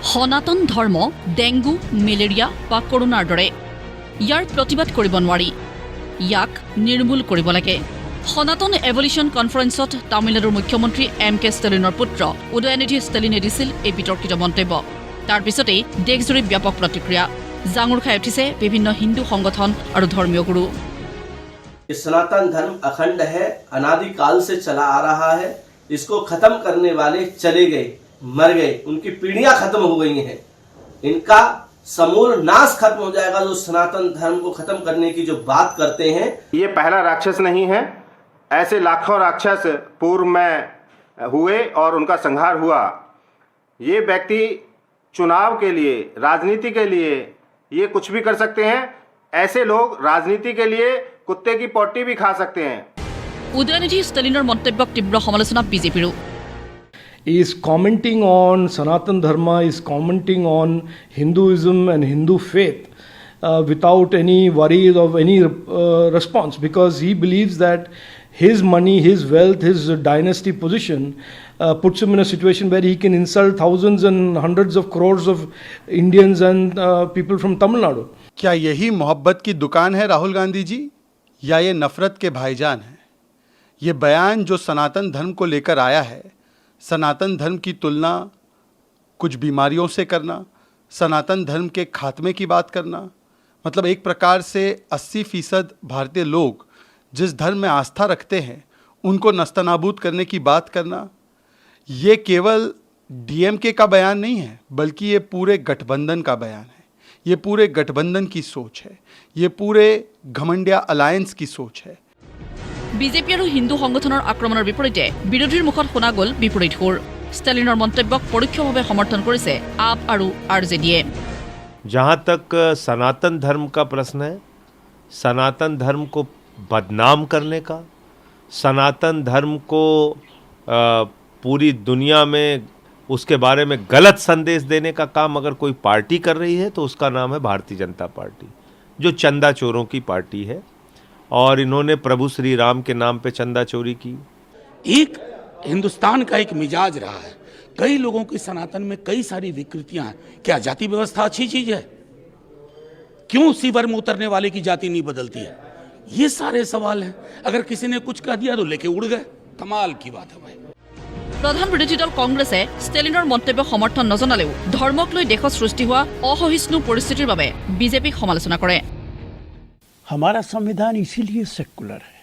সনাতন ধৰ্ম dengue malaria বা কৰোনাৰ দৰে ইয়াৰ প্ৰতিবাদ কৰিব নোৱাৰি, ইয়াক নিৰ্মূল কৰিব লাগে। সনাতন এভলিউশ্যন কনফাৰেন্সত তামিলনাডুৰ মুখ্যমন্ত্ৰী MK ষ্টেলিনৰ পুত্ৰ উদয়নিধি ষ্টেলিনে দিছিল এই বিতৰ্কিত মন্তব্য। তাৰ পিছতেই দেশজুৰি ব্যাপক প্ৰতিক্ৰিয়া, জাঙুৰ খাই উঠিছে বিভিন্ন হিন্দু সংগঠন আৰু ধৰ্মীয় গুৰু। सनातन धर्म अखंड है, अनादिकाल से चला आ रहा है। इसको खत्म करने वाले चले गए, मर गए, उनकी पीढ़ियां खत्म हो गई हैं। इनका समूल नाश खत्म हो जाएगा जो सनातन धर्म को खत्म करने की जो बात करते हैं। ये पहला राक्षस नहीं है, ऐसे लाखों राक्षस पूर्व में हुए और उनका संहार हुआ। ये व्यक्ति चुनाव के लिए, राजनीति के लिए ये कुछ भी कर सकते हैं। ऐसे लोग राजनीति के लिए कुत्ते की पट्टी भी खा सकते हैं। উদয়নিধি ষ্টেলিনৰ মন্তব্যক তীব্ৰ সমালোচনা বিজেপিৰো। Is commenting on Sanatan Dharma, is commenting on Hinduism and Hindu faith without any worries of any response, because he believes that his money, his wealth, his dynasty position puts him in a situation where he can insult thousands and hundreds of crores of Indians and people from Tamil Nadu. क्या यही मोहब्बत की दुकान है राहुल गांधी जी, या ये नफरत के भाईजान हैं? ये बयान जो सनातन धर्म को लेकर आया है, सनातन धर्म की तुलना कुछ बीमारियों से करना, सनातन धर्म के खात्मे की बात करना, मतलब एक प्रकार से 80% भारतीय लोग जिस धर्म में आस्था रखते हैं उनको नस्तनाबूद करने की बात करना, ये केवल DMK का बयान नहीं है, बल्कि ये पूरे गठबंधन का बयान है। ये पूरे गठबंधन की सोच है, ये पूरे घमंडिया अलायंस की सोच है। বিজেপি আৰু হিন্দু সংগঠনৰ আক্ৰমণৰ বিপৰীতে বিৰোধীৰ মুখত শুনা গ'ল বিপৰীত সুৰ। ষ্টেলিনৰ মন্তব্যক পৰোক্ষভাৱে সমৰ্থন কৰিছে आप আৰু RJDয়ে। जहाँ तक सनातन धर्म का प्रश्न है, सनातन धर्म को बदनाम करने का, सनातन धर्म को पूरी दुनिया में उसके बारे में गलत संदेश देने का काम अगर कोई पार्टी कर रही है तो उसका नाम है भारतीय जनता पार्टी, जो चंदा चोरों की पार्टी है। और इन्होंने प्रभु श्री राम के नाम पे चंदा चोरी की। एक हिंदुस्तान का एक मिजाज रहा है, कई लोगों की सनातन में कई सारी विकृतियां हैं। क्या जाति व्यवस्था अच्छी चीज है? क्यों उसी वर्ग में उतरने वाले की जाति नहीं बदलती है? ये सारे सवाल हैं। अगर किसी ने कुछ कह दिया तो लेके उड़ गए। कमाल की बात है भाई। প্ৰধান বিৰোধী দল কংগ্ৰেছে ষ্টেলিনৰ মন্তব্য সমৰ্থন নজনালেও ধৰ্মক লৈ দেশত সৃষ্টি হোৱা অসহিষ্ণু পৰিস্থিতিৰ বাবে বিজেপিক সমালোচনা কৰে। हमारा संविधान इसीलिए सेकुलर है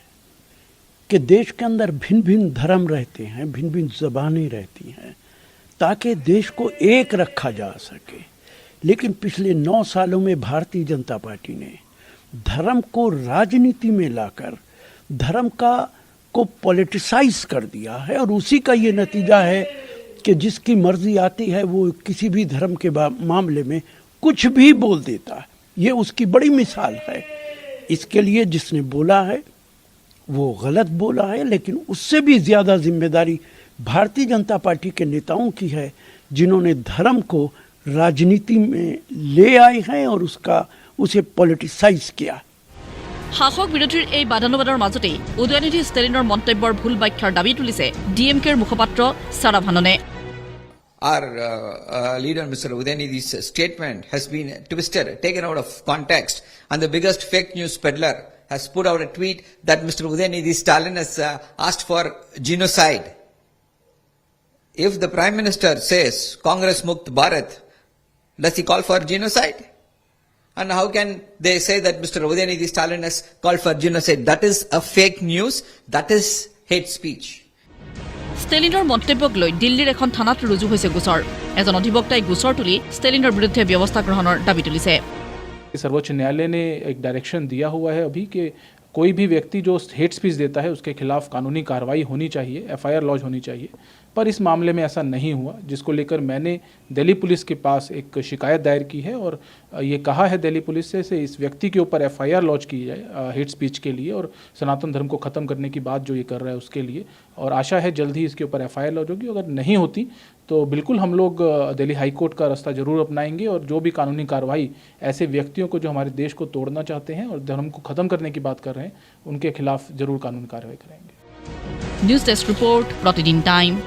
कि देश के अंदर भिन्न भिन्न धर्म रहते हैं, भिन्न भिन्न ज़बानें रहती हैं, ताकि देश को एक रखा जा सके। लेकिन पिछले 9 सालों में भारतीय जनता पार्टी ने धर्म को राजनीति में लाकर धर्म को पॉलिटिसाइज कर दिया है, और उसी का ये नतीजा है कि जिसकी मर्जी आती है वो किसी भी धर्म के मामले में कुछ भी बोल देता है। ये उसकी बड़ी मिसाल है। इसके लिए जिसने बोला है वो गलत बोला है, लेकिन उससे भी ज़्यादा जिम्मेदारी भारतीय जनता पार्टी के नेताओं की है, जिन्होंने धर्म को राजनीति में ले आए हैं और उसे पॉलिटिसाइज किया। শাসক বিৰোধীৰ এই বাদানুবাদৰ মাজতেই উদয়নিধি ষ্টেলিনৰ মন্তব্যৰ ভুল ব্যাখ্যাৰ দাবী তুলিছে DMKৰ মুখপাত্ৰ সাৰাভাননে। Our leader, Mr. Udayanidhi's statement has been twisted, taken out of context, and the biggest fake news peddler has put out a tweet that Mr. Udayanidhi Stalin has asked for genocide. If the Prime Minister says Congress Mukt Bharat, does he call for genocide? And how can they say that Mr. Udayanidhi Stalin has called for genocide? That is a fake news, that is hate speech. ষ্টেলিনৰ মন্তব্যক লৈ দিল্লীৰ এখন থানাত ৰুজু হৈছে গোচৰ। এজন অধিবক্তাই গোচৰ তুলি ষ্টেলিনৰ বিৰুদ্ধে ব্যৱস্থা গ্ৰহণৰ দাবী তুলিছে। सर्वोच्च न्यायालय ने एक डायरेक्शन दिया हुआ है अभी कि कोई भी व्यक्ति जो हेट स्पीच देता है उसके खिलाफ कानूनी कार्रवाई होनी चाहिए, FIR लॉन्च होनी चाहिए। पर इस मामले में ऐसा नहीं हुआ, जिसको लेकर मैंने दिल्ली पुलिस के पास एक शिकायत दायर की है और ये कहा है दिल्ली पुलिस से इस व्यक्ति के ऊपर FIR लॉन्च की जाए हेट स्पीच के लिए और सनातन धर्म को ख़त्म करने की बात जो ये कर रहा है उसके लिए। और आशा है जल्द ही इसके ऊपर FIR लॉन्च होगी। अगर नहीं होती तो बिल्कुल हम लोग दिल्ली हाई कोर्ट का रास्ता जरूर अपनाएंगे और जो भी कानूनी कार्रवाई ऐसे व्यक्तियों को जो हमारे देश को तोड़ना चाहते हैं और धर्म को ख़त्म करने की बात कर रहे हैं उनके खिलाफ जरूर कानूनी कार्रवाई करेंगे। न्यूज़ डेस्क रिपोर्ट, प्रतिदिन टाइम।